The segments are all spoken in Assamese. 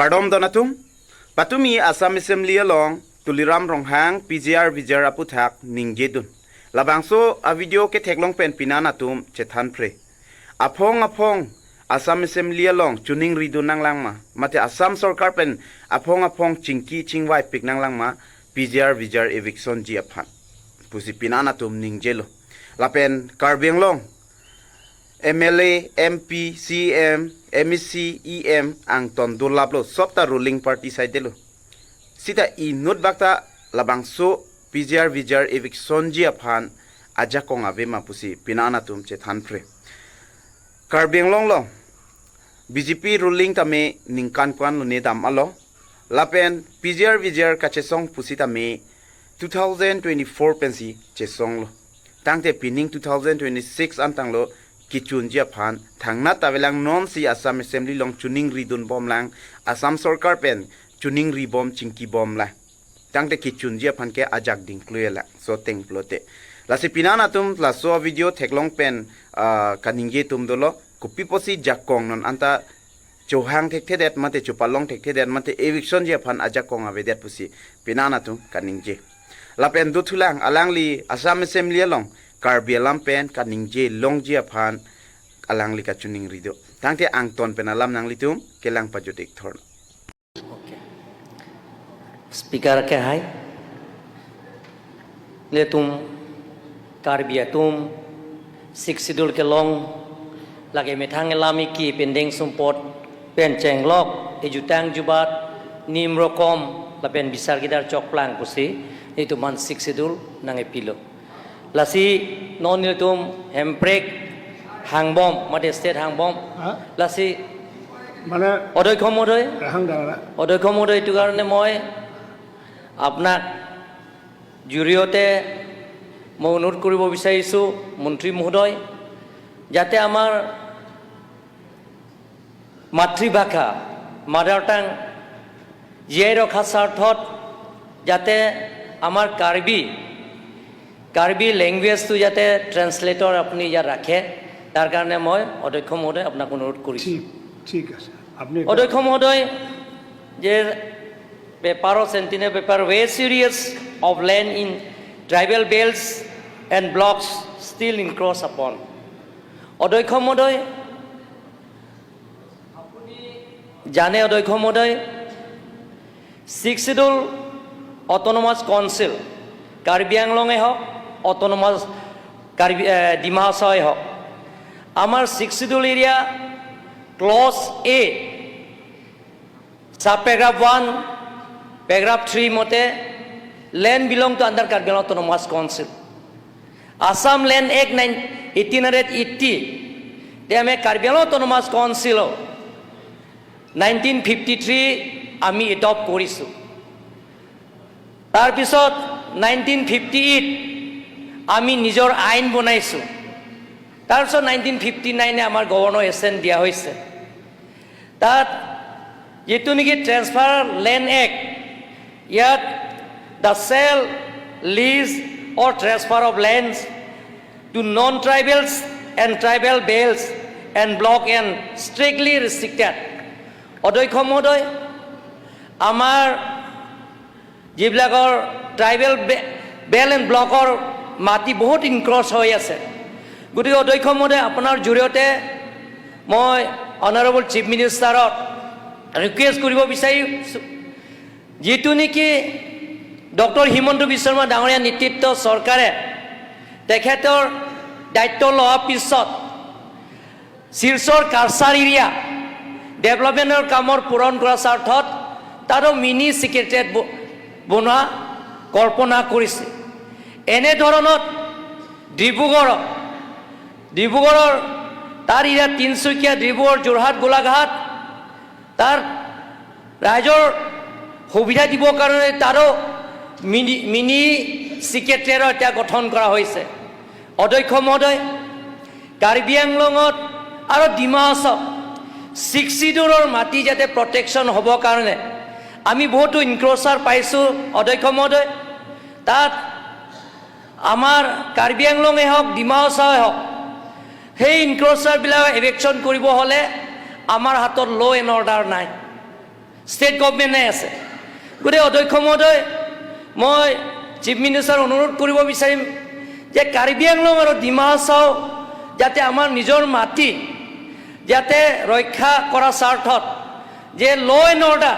Kardom donatum patumi Assam Assembly along tuliram ronghang PGR Vijar aputhak ningjedun labangso a video ke theklong pen pinanatum chethan pre aphong Assam Assembly along tuning ridun nang langma mate Assam sarkar pen aphong chingki chingwai pik nang langma PGR Vijar eviction ji aphan pusi pinanatum ningjelo lapen Karbiang long MLA, MP, CM, MEC, EM ang tondul lablo sopta ruling party side lo. Sita inut bakta labangso PGR Vijar eviction ji aphan aja kong ave mapusi pinana tum chethan pre. Karbiang long lo BJP ruling tame ningkan kwan lo ne dam alo lapen PGR Vijar kachesong pusi tame 2024 pensi chesong lo. Tangte pining 2026 antang lo kichun jia phan thangna tabelang non si Assam Assembly long chuning ridun bom lang Assam sarkar pen chuning ri bom chingki bom la tangte kichun jia phan ke ajak ding kluela so teng plote la si pinana tum la so video theklong pen kaningge tum dolo kupi posi jakong non anta chohang thekte det mate chupalong thekte det mate eviction jia phan ajak kong ave det pusi pinana tum kaningje la pen du thulang alangli Assam Assembly long Karbialam pen kaningje longji aphan alang lika chuning rido tangte angton pen alam nang litum kelang pajudik thorn okay speaker ke hai le tum Karbia tum 6 schedule ke long lage methang lami ki pending support pen chenglok ejutang jubat nimrokom la pen bisar gidar chokplang pusi itu man 6 schedule nang epilo lasi non tum hemprek hangbom mate state hangbom lasi মানে odoi khomodoi হাংদালা odoi khomodoi tu karone moi apnak juriote moi অনুরোধ কৰিব বিচাৰিছো মন্ত্ৰী মহোদয় যাতে আমাৰ মাতৃভাষা মাদাৰ টাং জীয়াই ৰখা স্বাৰ্থত যাতে আমাৰ কাৰ্বি ল্যাঙ্গুৱেজটো যাতে ট্ৰান্সলেটৰ আপুনি ইয়াত ৰাখে তাৰ কাৰণে মই অধ্যক্ষ মহোদয় আপোনাক অনুৰোধ কৰিছোঁ ঠিক আছে আপনি অধ্যক্ষ মহোদয় যে পেপাৰৰ Sentinel paper way serious of land in tribal belts and blocks still encroach আপন অধ্যক্ষ মহোদয় আপুনি জানে অধ্যক্ষ মহোদয় 6 শিডিউল অটোনমাস কাউন্সিল কাৰ্বি আংলঙে হওক অটোনমাস ডিমা হাছাওয়ে হওক আমাৰ 6 schedule area clause a sub paragraph 1 paragraph 3 মতে land belong to under Karbi Anglong autonomous council Assam land act 1880 তে আমি কাৰ্বি আংলং অটোনমাস কাউন্সিল 1953 আমি এডপ্ট কৰিছোঁ তাৰপিছত 1958 আমি নিজৰ আইন বনাইছোঁ তাৰপিছত 1959 আমাৰ গভৰ্ণৰ এছেন দিয়া হৈছে তাত যেটো নেকি ট্ৰান্সফাৰ ল্যান্ড এক্ট ইয়াত the sale lease or transfer of lands to non tribals and tribal belts and block and strictly restricted অধ্যক্ষ মহোদয় আমাৰ যিবিলাকৰ ট্ৰাইবেল বেল এণ্ড ব্লকৰ মাটি বহুত ইনক্ৰছ হৈ আছে গতিকে অধ্যক্ষ মহোদয় আপোনাৰ জৰিয়তে মই অনাৰেবল চিফ মিনিষ্টাৰক ৰিকুৱেষ্ট কৰিব বিচাৰিছোঁ যেটো নেকি ডক্টৰ হিমন্ত বিশ্ব শৰ্মা ডাঙৰীয়া নেতৃত্ব চৰকাৰে তেখেতৰ দায়িত্ব লোৱাৰ পিছত শিলচৰ কালচাৰ এৰিয়া ডেভেলপমেণ্টৰ কামৰ পূৰণ কৰাৰ স্বাৰ্থত তাৰো মিনি ছেক্ৰেটাৰিয়েট বনোৱা কল্পনা কৰিছে এনেধৰণত ডিব্ৰুগড়ৰ তাৰ এৰিয়া তিনচুকীয়া ডিব্ৰুগড় যোৰহাট গোলাঘাট তাৰ ৰাইজৰ সুবিধা দিবৰ কাৰণে তাৰো মিনি ছেক্ৰেটাৰিয়েট এতিয়া গঠন কৰা হৈছে অধ্যক্ষ মহোদয় কাৰ্বি আংলঙত আৰু ডিমা হাছাও 6 শিডিউলৰ মাটি যাতে প্ৰটেকশ্যন হ'বৰ কাৰণে আমি বহুতো ইনক্ৰচাৰ পাইছোঁ অধ্যক্ষ মহোদয় তাত আমাৰ কাৰ্বি আংলঙে হওক ডিমা হাছাওয়ে হওক সেই ইনক্ৰচাৰবিলাক এভেকশ্যন কৰিব হ'লে আমাৰ হাতত ল' এণ্ড অৰ্ডাৰ নাই ষ্টেট গভৰ্ণমেণ্টে আছে। গতিকে অধ্যক্ষ মহোদয়, মই চিফ মিনিষ্টাৰক অনুৰোধ কৰিব বিচাৰিম যে কাৰ্বি আংলং আৰু ডিমা হাছাও যাতে আমাৰ নিজৰ মাটি যাতে ৰক্ষা কৰাৰ স্বাৰ্থত যে ল' এণ্ড অৰ্ডাৰ,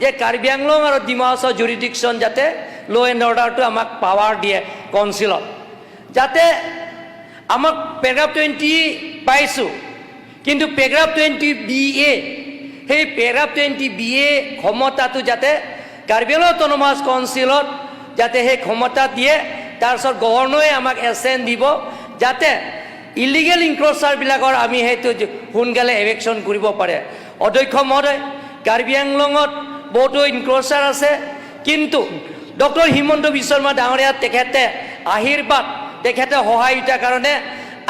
যে কাৰ্বি আংলং আৰু ডিমা হাছাও জুৰিডিকশ্যন যাতে ল' এণ্ড অৰ্ডাৰটো আমাক পাৱাৰ দিয়ে কাউন্সিলত, যাতে আমাক পেৰাগ্ৰাফ 20 পাইছোঁ, কিন্তু পেৰাগ্ৰাফ 20BA, সেই পেৰাগ্ৰাফ 20BA ক্ষমতাটো যাতে কাৰ্বি আংলং অট'নমাছ কাউন্সিলত যাতে সেই ক্ষমতা দিয়ে, তাৰপিছত গভৰ্ণৰে আমাক এছেন দিব যাতে ইলিগেল ইনক্ৰচাৰবিলাকৰ আমি সেইটো সোনকালে এভেকশ্যন কৰিব পাৰে। অধ্যক্ষ মহোদয়, কাৰ্বি আংলঙত বহুতো ইনক্ৰচাৰ আছে, কিন্তু ডক্টৰ হিমন্ত বিশ্ব শৰ্মা ডাঙৰীয়া তেখেতে আশীৰ্বাদ, তেখেতে সহায়তাৰ কাৰণে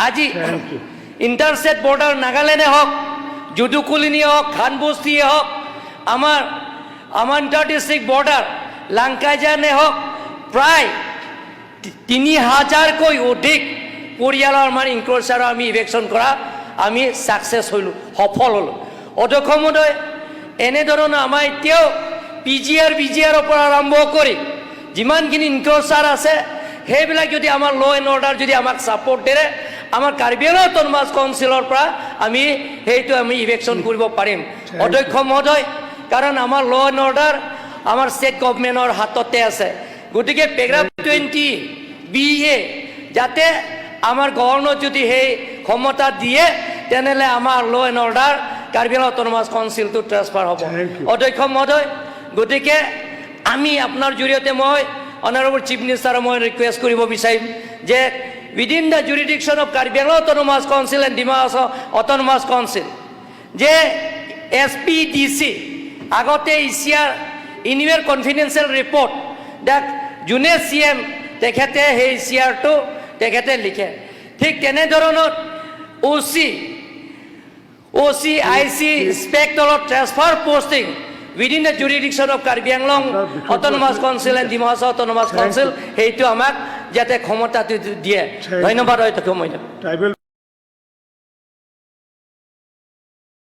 আজি ইণ্টাৰষ্টেট বৰ্ডাৰ নাগালেণ্ডে হওক, জুডুকুলিনিয়ে হওক, খানবস্তিয়ে হওক, আমাৰ ইণ্টাৰ ডিষ্ট্ৰিক্ট বৰ্ডাৰ লাংকাজানে হওক, প্ৰায় 3000কৈ অধিক পৰিয়ালৰ আমাৰ ইনক্ৰচাৰৰ আমি ইভেকশ্যন কৰা আমি ছাকচেছ হ'লোঁ, সফল হ'লোঁ। অধ্যক্ষ মহোদয়, এনেধৰণৰ আমাৰ এতিয়াও PGR BGRৰ পৰা আৰম্ভ কৰি যিমানখিনি ইনক্ৰচাৰ আছে সেইবিলাক যদি আমাৰ ল' এণ্ড অৰ্ডাৰ যদি আমাক ছাপৰ্ট দিয়ে, আমাৰ কাৰ্বি আংলং অট'নমাছ কাউন্সিলৰ পৰা আমি সেইটো আমি ইভেকশ্যন কৰিব পাৰিম। অধ্যক্ষ মহোদয়, কাৰণ আমাৰ ল' এণ্ড অৰ্ডাৰ আমাৰ ষ্টেট গভৰ্ণমেণ্টৰ হাততে আছে। গতিকে পেৰাগ্ৰাফ 20BA যাতে আমাৰ গভৰ্ণৰ যদি সেই ক্ষমতা দিয়ে, তেনেহ'লে আমাৰ law' and order Karbi Anglong autonomous কাউন্সিলটো ট্ৰেন্সফাৰ হ'ব। অধ্যক্ষ মহোদয়, গতিকে আমি আপোনাৰ জৰিয়তে মই অনাৰেবল চিফ মিনিষ্টাৰক মই ৰিকুৱেষ্ট কৰিব বিচাৰিম যে within the jurisdiction of Karbi Anglong autonomous council and Dima Hasao autonomous council, যে SPDC আগতে ECR ইনিৱেৰ কনফিডেঞ্চিয়েল ৰিপৰ্ট যোনে CM তেখেতে সেই ECRটো তেখেতে লিখে, ঠিক তেনেধৰণৰ OC IC ইনস্পেক্টৰৰ transfer posting within the jurisdiction of Karbi Anglong autonomous council and Dima Hasao autonomous council, সেইটো আমাক যাতে ক্ষমতাটো দিয়ে। ধন্যবাদ অধ্যক্ষ মহোদয়।